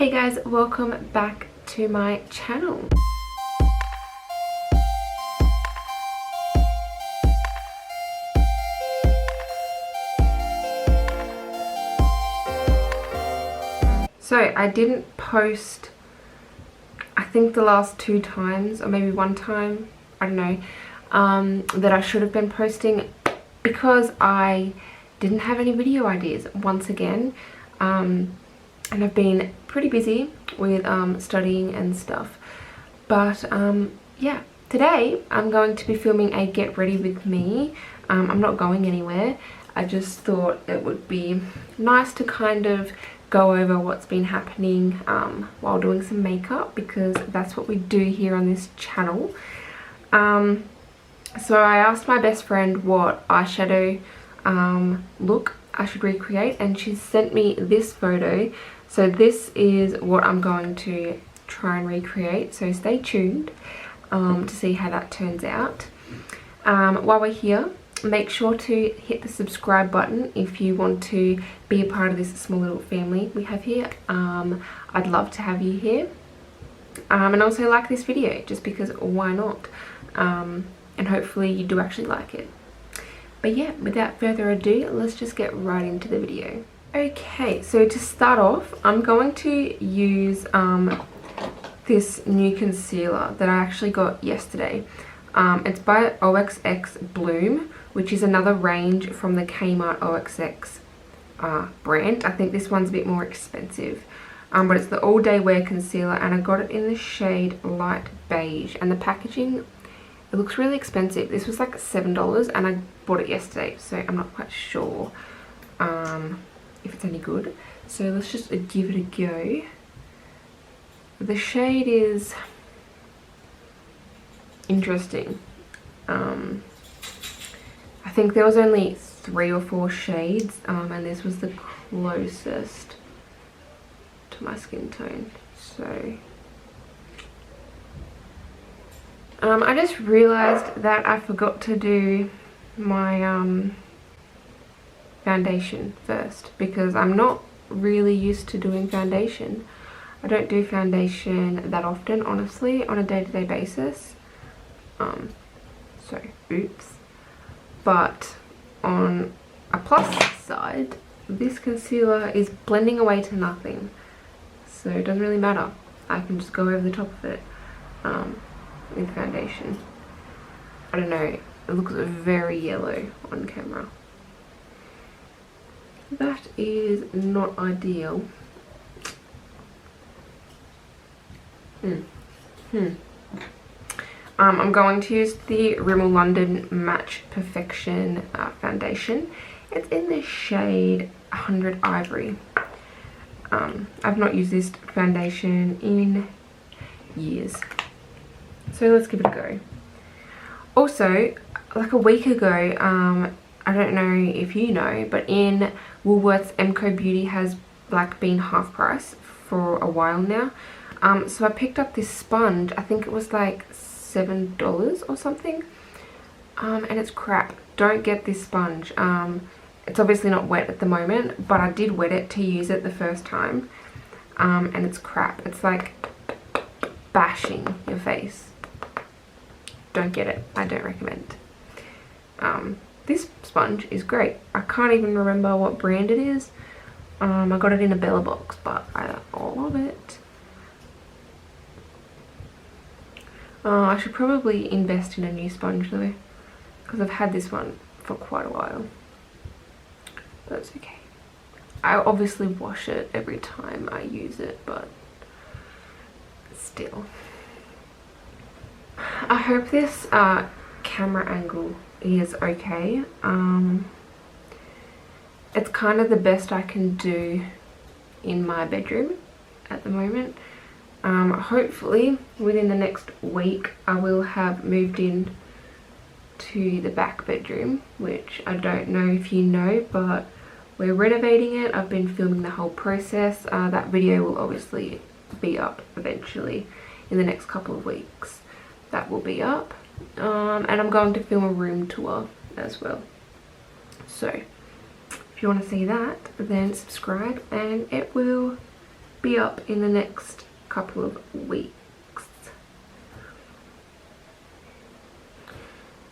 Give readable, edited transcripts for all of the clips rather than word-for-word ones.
Hey guys, welcome back to my channel. So I didn't post, I think the last 2 times or maybe 1 time, I don't know, that I should have been posting because I didn't have any video ideas once again. And I've been pretty busy with studying and stuff, but yeah, today I'm going to be filming a get ready with me. I'm not going anywhere. I just thought it would be nice to kind of go over what's been happening while doing some makeup, because that's what we do here on this channel. So I asked my best friend what eyeshadow look I should recreate, and she sent me this photo. So this is what I'm going to try and recreate, so stay tuned to see how that turns out. While we're here, make sure to hit the subscribe button if you want to be a part of this small little family we have here. I'd love to have you here. And also like this video, just because why not? And hopefully you do actually like it. But yeah, without further ado, let's just get right into the video. Okay, so to start off, I'm going to use this new concealer that I actually got yesterday. It's by OXX Bloom, which is another range from the Kmart OXX brand. I think this one's a bit more expensive, but it's the all day wear concealer, and I got it in the shade light beige, and the packaging, it looks really expensive. This was like $7 and I bought it yesterday, so I'm not quite sure if it's any good. So let's just give it a go. The shade is interesting. I think there was only 3 or 4 shades, and this was the closest to my skin tone. So I just realized that I forgot to do my foundation first, because I'm not really used to doing foundation. I don't do foundation that often, honestly, on a day-to-day basis. So oops. But on a plus side, this concealer is blending away to nothing, so it doesn't really matter. I can just go over the top of it with foundation. I don't know, it looks very yellow on camera. That is not ideal. I'm going to use the Rimmel London Match Perfection foundation. It's in the shade 100 Ivory. I've not used this foundation in years, so let's give it a go. Also, like a week ago, I don't know if you know, but in Woolworths, MCO Beauty has like been half price for a while now. So I picked up this sponge. I think it was like $7 or something, and it's crap. Don't get this sponge. It's obviously not wet at the moment, but I did wet it to use it the first time, and it's crap. It's like bashing your face. Don't get it. I don't recommend. This sponge is great. I can't even remember what brand it is. I got it in a Bella box, but I love it. I should probably invest in a new sponge though, because I've had this one for quite a while. But it's okay. I obviously wash it every time I use it, but still. I hope this camera angle is okay. It's kind of the best I can do in my bedroom at the moment. Hopefully within the next week I will have moved in to the back bedroom, which I don't know if you know, but we're renovating it. I've been filming the whole process. That video will obviously be up eventually in the next couple of weeks. That will be up, and I'm going to film a room tour as well. So if you want to see that, then subscribe and it will be up in the next couple of weeks.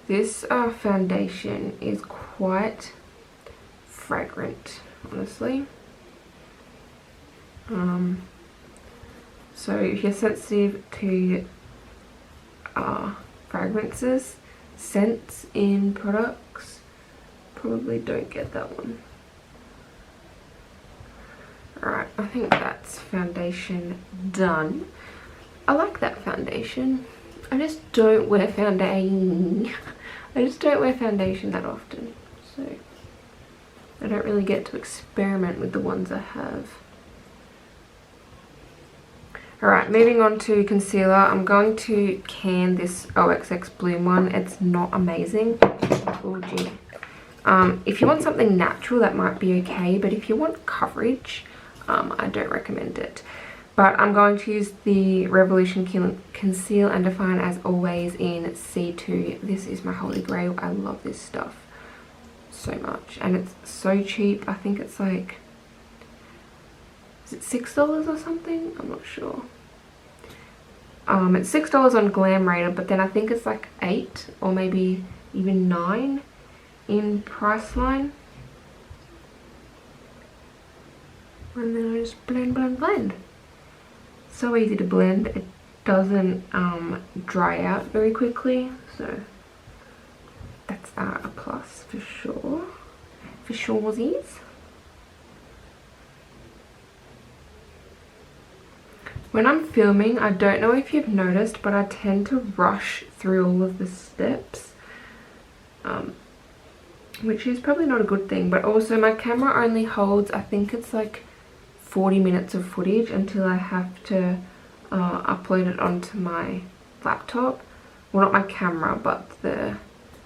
This foundation is quite fragrant, honestly. So if you're sensitive to fragrances, scents in products, probably don't get that one. Alright, I think that's foundation done. I like that foundation. I just don't wear foundation. I just don't wear foundation that often, so I don't really get to experiment with the ones I have. Alright, moving on to concealer. I'm going to can this OXX Bloom one. It's not amazing. Oh gee. If you want something natural, that might be okay, but if you want coverage, I don't recommend it. But I'm going to use the Revolution Conceal and Define as always in C2. This is my holy grail. I love this stuff so much, and it's so cheap. I think it's like, is it $6 or something? I'm not sure. It's $6 on Glam Radar, but then I think it's like $8 or maybe even $9 in Priceline. And then I just blend, blend, blend. So easy to blend. It doesn't dry out very quickly, so that's a plus for sure. For suresies. When I'm filming, I don't know if you've noticed, but I tend to rush through all of the steps, which is probably not a good thing. But also my camera only holds, I think it's like 40 minutes of footage until I have to upload it onto my laptop. Well, not my camera, but the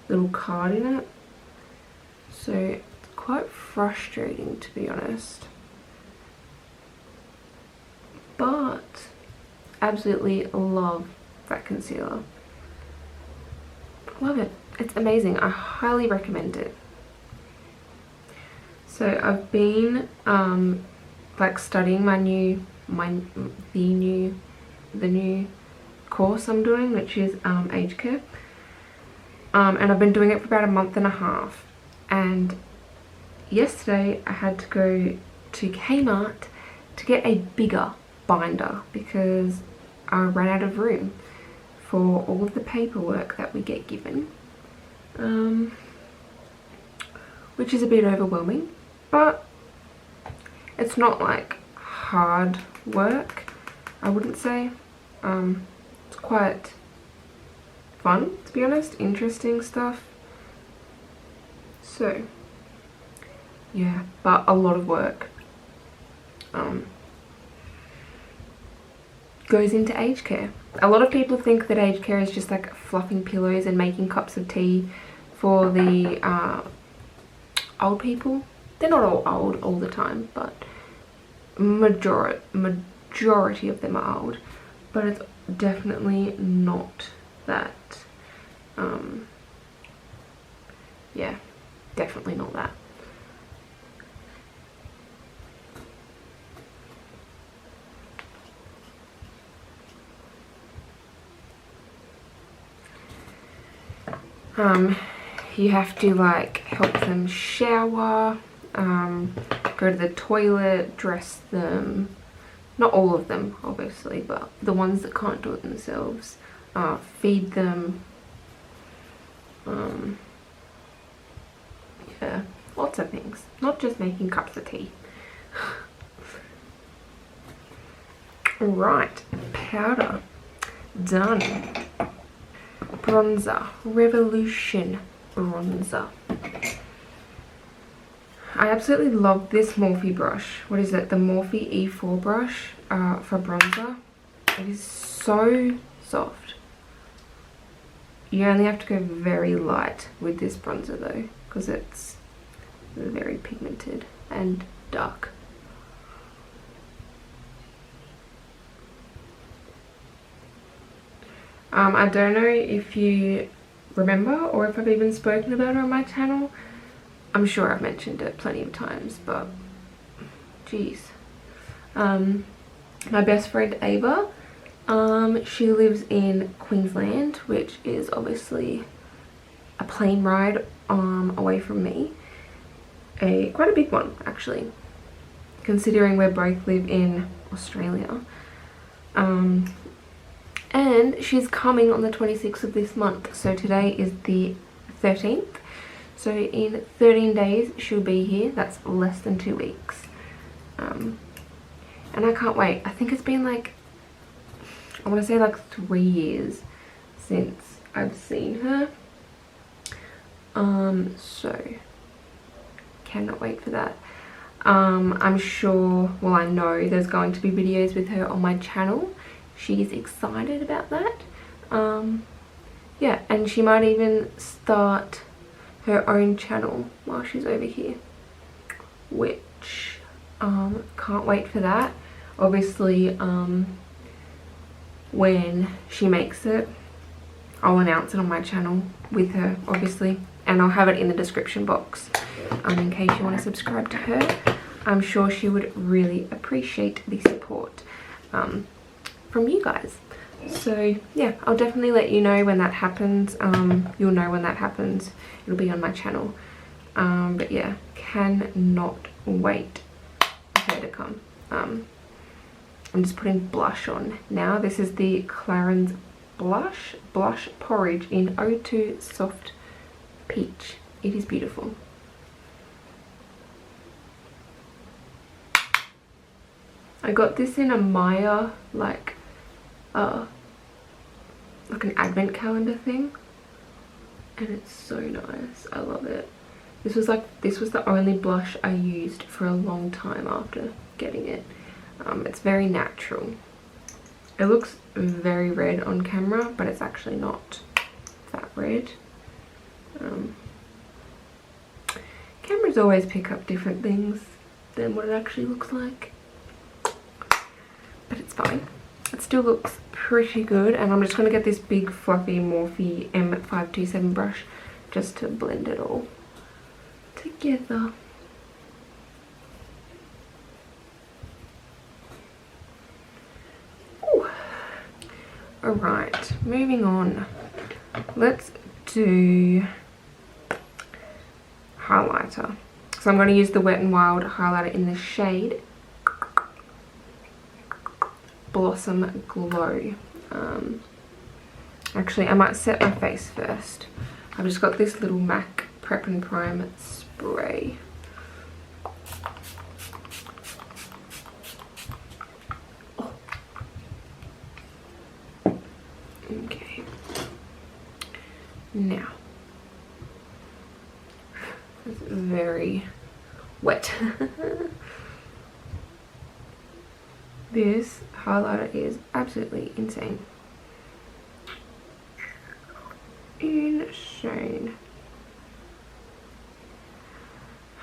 little card in it. So it's quite frustrating, to be honest. But absolutely love that concealer. Love it. It's amazing. I highly recommend it. So I've been like studying the new course I'm doing, which is aged care, and I've been doing it for about a month and a half. And yesterday I had to go to Kmart to get a bigger binder because I ran out of room for all of the paperwork that we get given, which is a bit overwhelming, but it's not like hard work, I wouldn't say. It's quite fun, to be honest, interesting stuff. So yeah, but a lot of work goes into aged care. A lot of people think that aged care is just like fluffing pillows and making cups of tea for the old people. They're not all old all the time, but majority of them are old. But it's definitely not that. Yeah, definitely not that. You have to like help them shower, go to the toilet, dress them. Not all of them, obviously, but the ones that can't do it themselves, feed them. Yeah, lots of things. Not just making cups of tea. Right, powder done. Bronzer, Revolution bronzer. I absolutely love this Morphe brush. What is it? The Morphe E4 brush for bronzer. It is so soft. You only have to go very light with this bronzer though, because it's very pigmented and dark. I don't know if you remember or if I've even spoken about it on my channel. I'm sure I've mentioned it plenty of times, but geez. my best friend Ava. She lives in Queensland, which is obviously a plane ride away from me. Quite a big one actually, considering we both live in Australia. And she's coming on the 26th of this month, so today is the 13th, so in 13 days she'll be here. That's less than 2 weeks. And I can't wait. I think it's been like, I want to say like 3 years since I've seen her. So cannot wait for that. I'm sure, well, I know there's going to be videos with her on my channel. She's excited about that. Yeah, and she might even start her own channel while she's over here, which can't wait for that. Obviously, when she makes it, I'll announce it on my channel with her, obviously, and I'll have it in the description box in case you want to subscribe to her. I'm sure she would really appreciate the support from you guys. So yeah, I'll definitely let you know when that happens. You'll know when that happens. It'll be on my channel. But yeah, cannot wait for her to come. I'm just putting blush on now. This is the Clarins Blush Porridge in 02 Soft Peach. It is beautiful. I got this in a Maya, like an advent calendar thing, and it's so nice. I love it. This was the only blush I used for a long time after getting it. It's very natural. It looks very red on camera, but it's actually not that red. Cameras always pick up different things than what it actually looks like, but it's fine. It still looks pretty good, and I'm just going to get this big fluffy Morphe M527 brush just to blend it all together. Alright, moving on. Let's do highlighter. So I'm going to use the Wet n Wild highlighter in the shade Blossom Glow. Actually, I might set my face first. I've just got this little MAC Prep and Prime spray. Okay. Now, it's very wet. This highlighter is absolutely insane. Insane.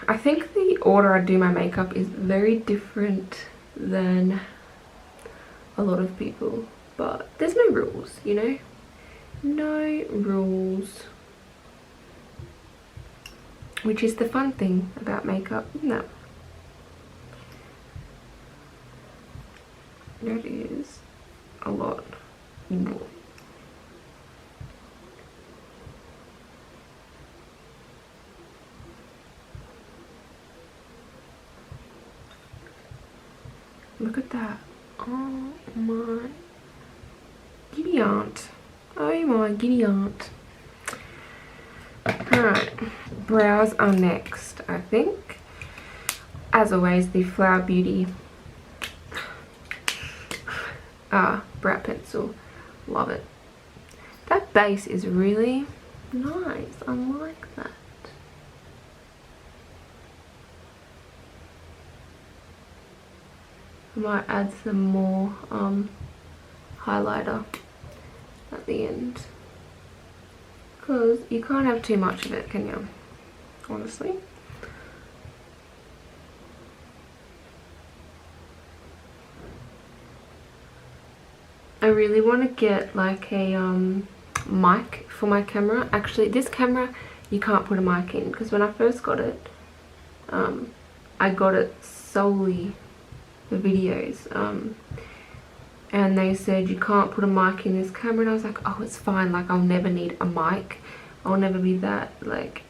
I think the order I do my makeup is very different than a lot of people, but there's no rules, you know? No rules. Which is the fun thing about makeup. No. That is a lot. Look at that. Oh my giddy aunt. Oh my giddy aunt. Alright, brows are next, I think. As always, the Flower Beauty brow pencil. Love it. That base is really nice. I like that. I might add some more highlighter at the end, because you can't have too much of it, can you? Honestly. I really want to get like a mic for my camera. Actually, this camera you can't put a mic in, because when I first got it, I got it solely for videos. and they said you can't put a mic in this camera, and I was like, oh, it's fine, like I'll never need a mic. I'll never be that, like,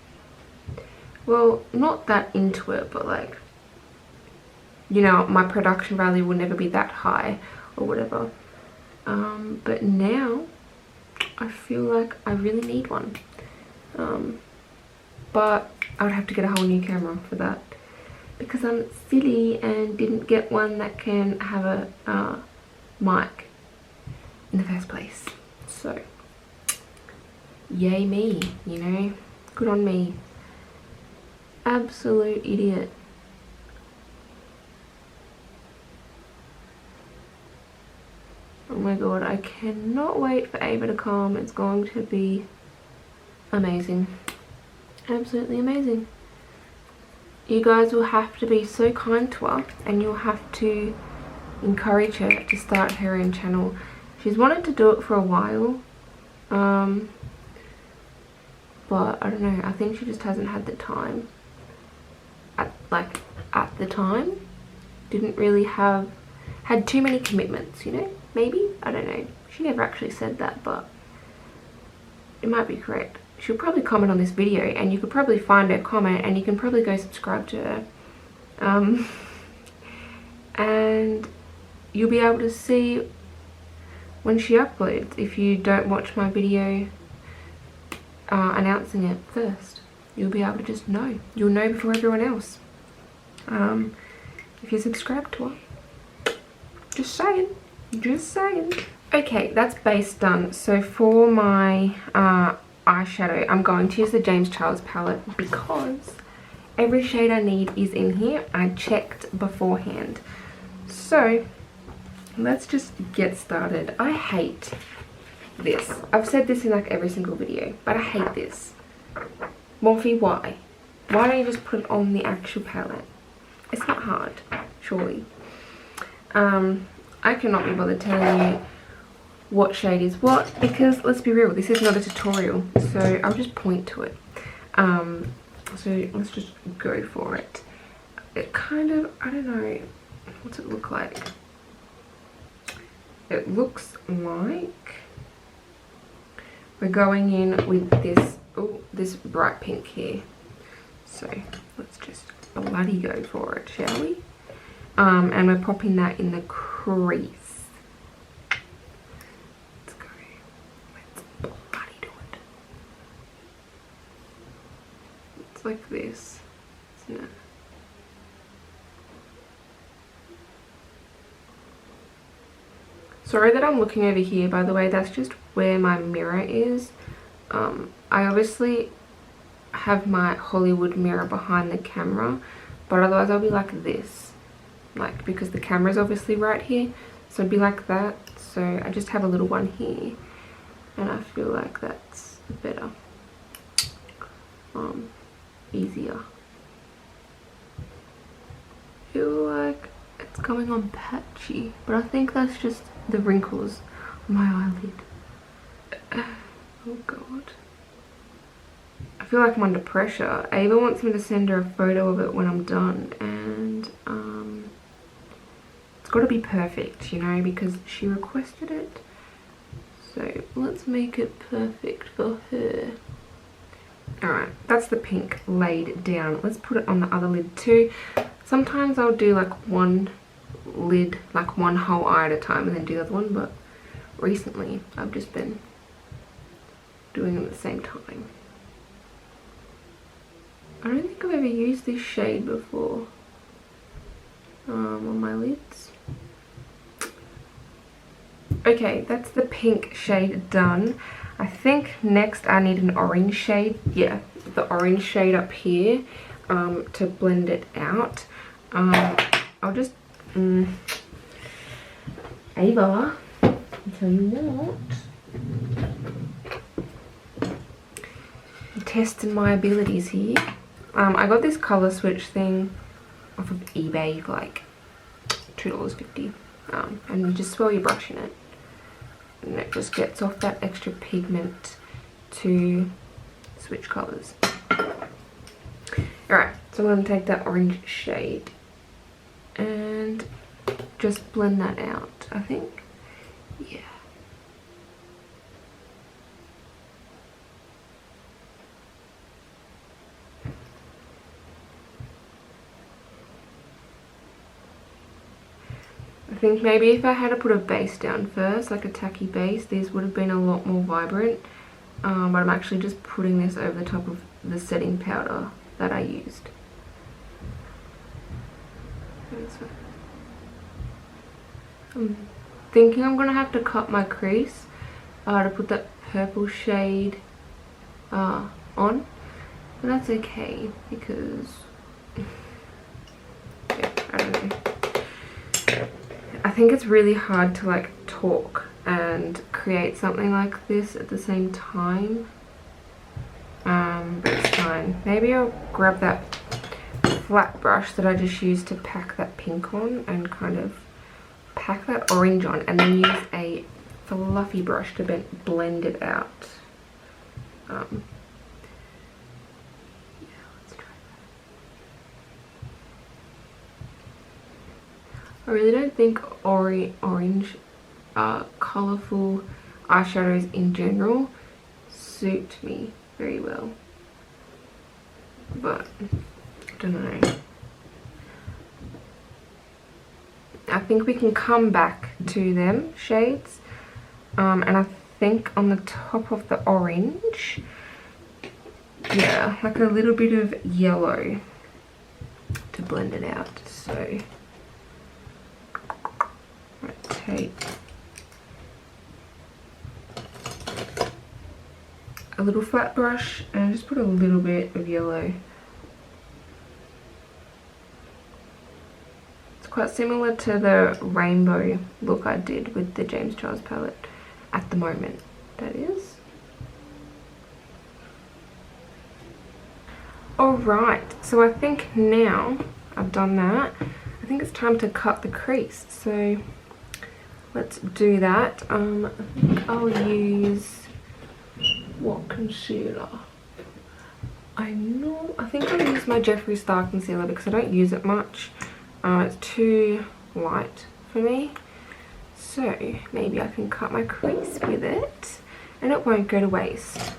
well, not that into it, but like, you know, my production value will never be that high or whatever. But now I feel like I really need one. But I would have to get a whole new camera for that, because I'm silly and didn't get one that can have a mic in the first place. So yay me, you know, good on me. Absolute idiot. Oh my god, I cannot wait for Ava to come. It's going to be amazing. Absolutely amazing. You guys will have to be so kind to her, and you'll have to encourage her to start her own channel. She's wanted to do it for a while, but I don't know, I think she just hasn't had the time. At the time, didn't really had too many commitments, you know, maybe, I don't know. She never actually said that, but it might be correct. She'll probably comment on this video, and you could probably find her comment, and you can probably go subscribe to her, and you'll be able to see when she uploads. If you don't watch my video announcing it first, you'll be able to just know. You'll know before everyone else, if you subscribe to her. Just saying, just saying. Okay, that's base done. So for my eyeshadow, I'm going to use the James Charles palette, because every shade I need is in here. I checked beforehand. So let's just get started. I hate this. I've said this in like every single video, but I hate this. Morphe, why? Why don't you just put it on the actual palette? It's not hard, surely. I cannot be bothered telling you what shade is what, because let's be real, this is not a tutorial, so I'll just point to it. So let's just go for it. It kind of, I don't know, what's it look like? It looks like we're going in with this, oh, this bright pink here. So let's just bloody go for it, shall we? And we're popping that in the crease. Let's go. Let's bloody do it. It's like this, isn't it? Sorry that I'm looking over here, by the way. That's just where my mirror is. I obviously have my Hollywood mirror behind the camera, but otherwise I'll be like this, like, because the camera's obviously right here, so it'd be like that. So I just have a little one here, and I feel like that's better, easier. I feel like it's going on patchy, but I think that's just the wrinkles on my eyelid. Oh god, I feel like I'm under pressure. Ava wants me to send her a photo of it when I'm done, and it's got to be perfect, you know, because she requested it. So let's make it perfect for her. Alright, that's the pink laid down. Let's put it on the other lid too. Sometimes I'll do like one lid, like one whole eye at a time, and then do the other one, but recently I've just been doing them at the same time. I don't think I've ever used this shade before on my lids. Okay, that's the pink shade done. I think next I need an orange shade. Yeah, the orange shade up here to blend it out. I'll just Ava, I'll tell you what, I'm testing my abilities here. I got this color switch thing off of eBay for like $2.50, and you just swirl your brush in it, and it just gets off that extra pigment to switch colors. Alright, so I'm going to take that orange shade and just blend that out, I think. Yeah. I think maybe if I had to put a base down first, like a tacky base, these would have been a lot more vibrant. But I'm actually just putting this over the top of the setting powder that I used. I'm thinking I'm gonna have to cut my crease to put that purple shade on, but that's okay because yeah, I don't know. I think it's really hard to like talk and create something like this at the same time, but it's fine. Maybe I'll grab that flat brush that I just used to pack that pink on and kind of pack that orange on, and then use a fluffy brush to blend it out. Yeah, let's try that. I really don't think orange colourful eyeshadows in general suit me very well, but I don't know. I think we can come back to them shades, and I think on the top of the orange, yeah, like a little bit of yellow to blend it out. So I take a little flat brush and just put a little bit of yellow. Quite similar to the rainbow look I did with the James Charles palette at the moment, that is. Alright, so I think now I've done that, I think it's time to cut the crease. So let's do that. I think I'll use, what concealer? I think I'll use my Jeffree Star concealer because I don't use it much. It's too light for me, so maybe I can cut my crease with it and it won't go to waste.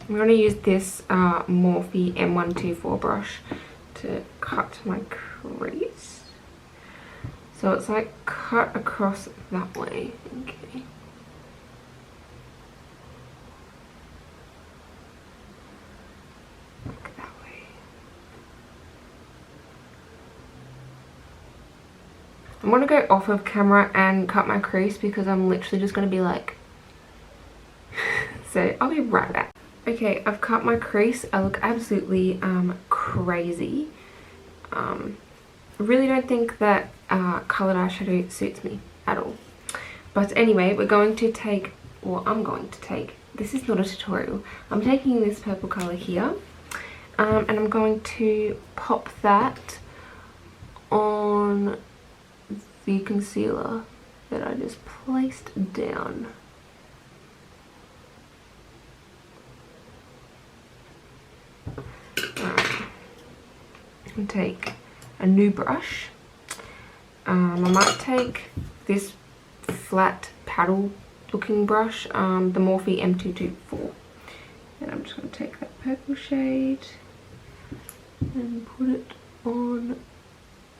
I'm going to use this Morphe M124 brush to cut my crease. So it's like cut across that way. Okay. I'm going to go off of camera and cut my crease because I'm literally just going to be like so I'll be right back. Okay, I've cut my crease. I look absolutely crazy. I really don't think that coloured eyeshadow suits me at all. But anyway, we're going to take, or I'm going to take, this is not a tutorial, I'm taking this purple colour here, and I'm going to pop that on the concealer that I just placed down. And take a new brush. I might take this flat paddle looking brush, the Morphe M224, and I'm just going to take that purple shade and put it on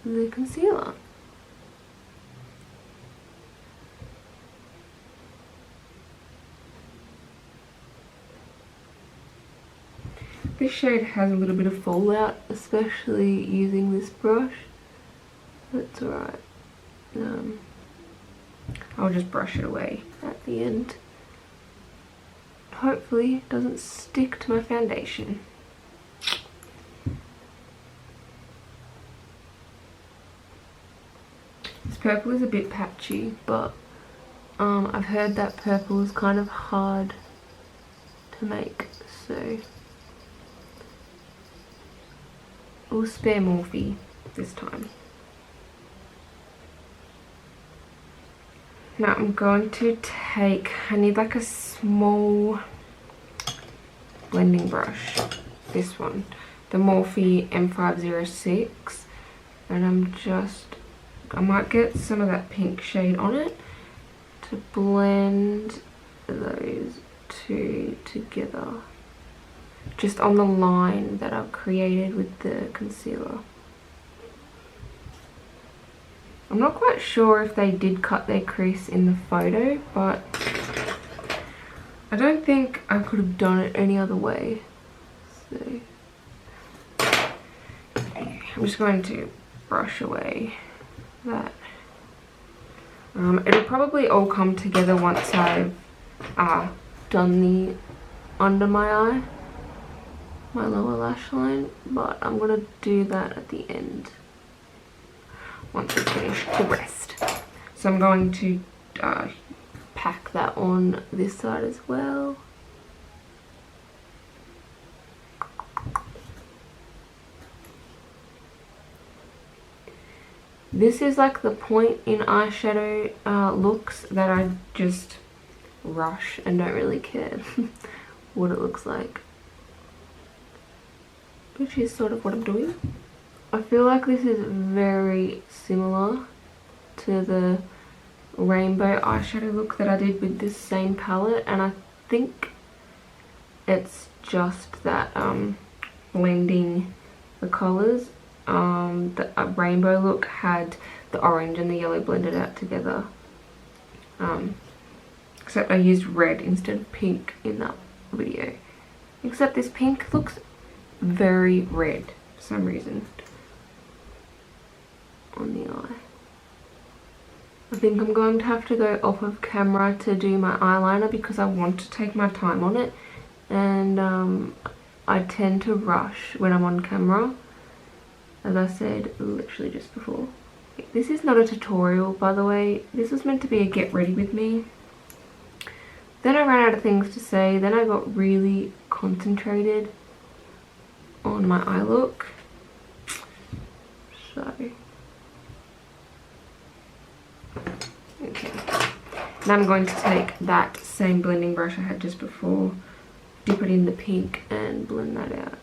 the concealer. This shade has a little bit of fallout, especially using this brush. That's alright. I'll just brush it away at the end. Hopefully it doesn't stick to my foundation. This purple is a bit patchy, but I've heard that purple is kind of hard to make, so we'll spare Morphe this time. Now I'm going to take, I need like a small blending brush, this one, the Morphe M506, And I might get some of that pink shade on it to blend those two together, just on the line that I've created with the concealer. I'm not quite sure if they did cut their crease in the photo, but I don't think I could have done it any other way. So I'm just going to brush away that. It'll probably all come together once I've done the under my eye, my lower lash line, but I'm gonna do that at the end once I finish the rest. So I'm going to pack that on this side as well. This is like the point in eyeshadow looks that I just rush and don't really care what it looks like, which is sort of what I'm doing. I feel like this is very similar to the rainbow eyeshadow look that I did with this same palette, and I think it's just that blending the colours. The rainbow look had the orange and the yellow blended out together, except I used red instead of pink in that video, except this pink looks very red for some reason on the eye. I think I'm going to have to go off of camera to do my eyeliner because I want to take my time on it, and I tend to rush when I'm on camera, as I said literally just before. This is not a tutorial, by the way. This was meant to be a get ready with me. Then I ran out of things to say, then I got really concentrated on my eye look. So okay, now I'm going to take that same blending brush I had just before, dip it in the pink and blend that out.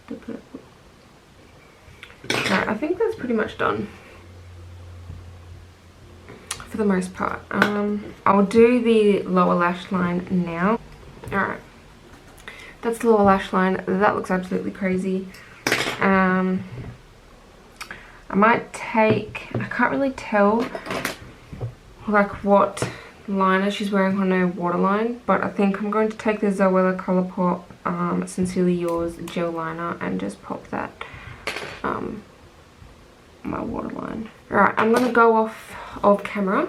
The purple. Alright, I think that's pretty much done for the most part. I'll do the lower lash line now. Alright, that's the lower lash line. That looks absolutely crazy. I might take, I can't really tell like what liner she's wearing on her waterline, but I think I'm going to take the Zoella Colourpop Sincerely Yours gel liner and just pop that my waterline. Alright, I'm going to go off of camera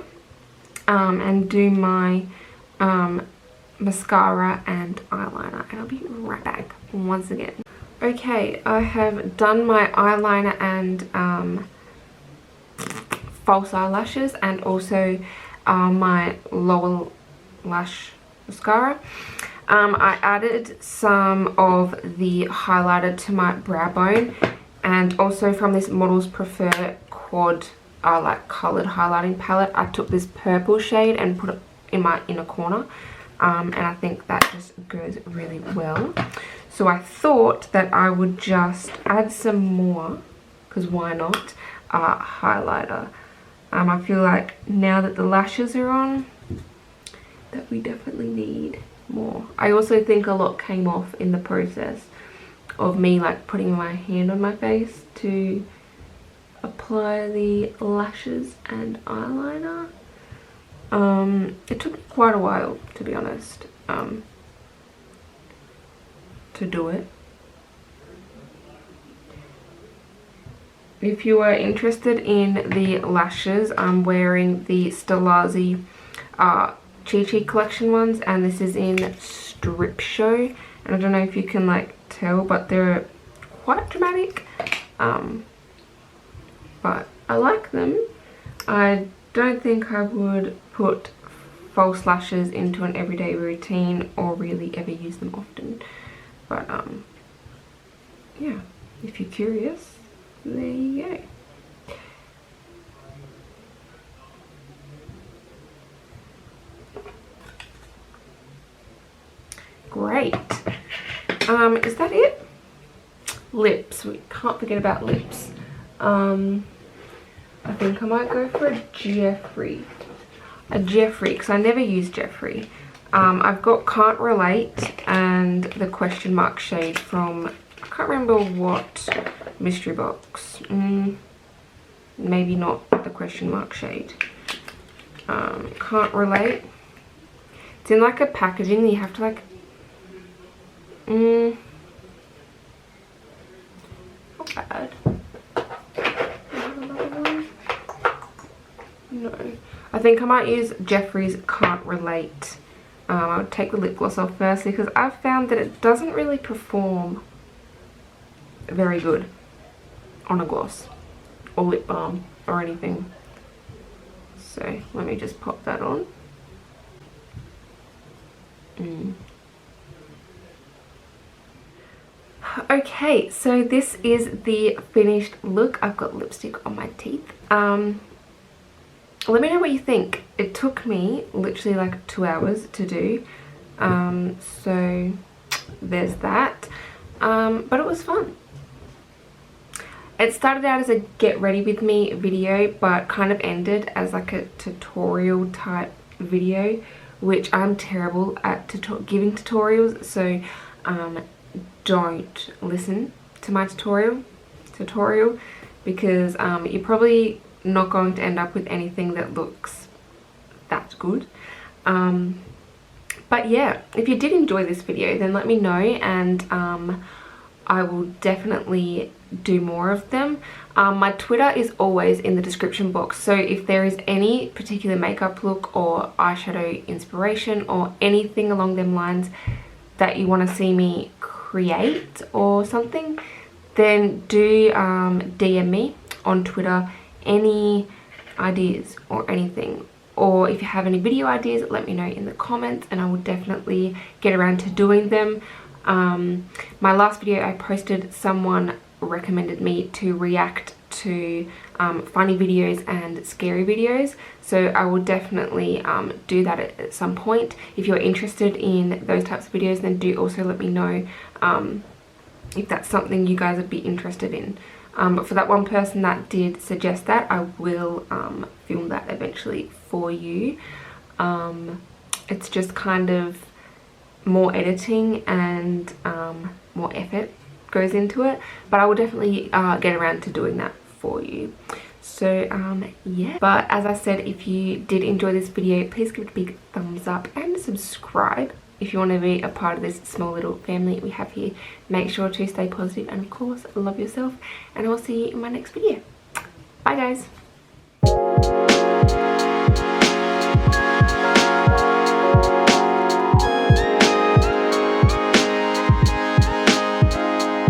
and do my mascara and eyeliner, and I'll be right back once again. Okay, I have done my eyeliner and false eyelashes, and also my lower lash mascara. I added some of the highlighter to my brow bone, and also from this Models Prefer Quad like coloured highlighting palette, I took this purple shade and put it in my inner corner, and I think that just goes really well. So I thought that I would just add some more, because why not, highlighter. I feel like now that the lashes are on, that we definitely need more. I also think a lot came off in the process of me like putting my hand on my face to apply the lashes and eyeliner. It took me quite a while, to be honest, to do it. If you are interested in the lashes, I'm wearing the Stilazzi CHIT collection ones, and this is in Strip Show, and I don't know if you can like tell, but they're quite dramatic, but I like them. I don't think I would put false lashes into an everyday routine or really ever use them often, but yeah, if you're curious, there you go. Great. Is that it? lips. We can't forget about lips. I think I might go for a Jeffree. Because I never use Jeffree. I've got Can't Relate and the question mark shade from, I can't remember what mystery box. Maybe not the question mark shade. Can't Relate. It's in like a packaging that you have to like, not bad. No. I think I might use Jeffree's Can't Relate. I would take the lip gloss off first because I've found that it doesn't really perform very good on a gloss or lip balm or anything. So let me just pop that on. Okay, so this is the finished look. I've got lipstick on my teeth. Let me know what you think. It took me literally like 2 hours to do. So there's that. But it was fun. It started out as a get ready with me video, but kind of ended as like a tutorial type video, which I'm terrible at giving tutorials. So don't listen to my tutorial because you're probably not going to end up with anything that looks that good. But yeah, if you did enjoy this video, then let me know, and I will definitely do more of them. My Twitter is always in the description box, so if there is any particular makeup look or eyeshadow inspiration or anything along them lines that you want to see me create or something, then do DM me on Twitter any ideas or anything. Or if you have any video ideas, let me know in the comments and I will definitely get around to doing them. My last video I posted, someone recommended me to react to funny videos and scary videos, so I will definitely do that at some point. If you're interested in those types of videos, then do also let me know if that's something you guys would be interested in. But for that one person that did suggest that, I will film that eventually for you. It's just kind of more editing and more effort goes into it, but I will definitely get around to doing that for you. So yeah, but as I said, if you did enjoy this video, please give it a big thumbs up and subscribe if you want to be a part of this small little family we have here. Make sure to stay positive and of course love yourself, and I'll see you in my next video. Bye guys.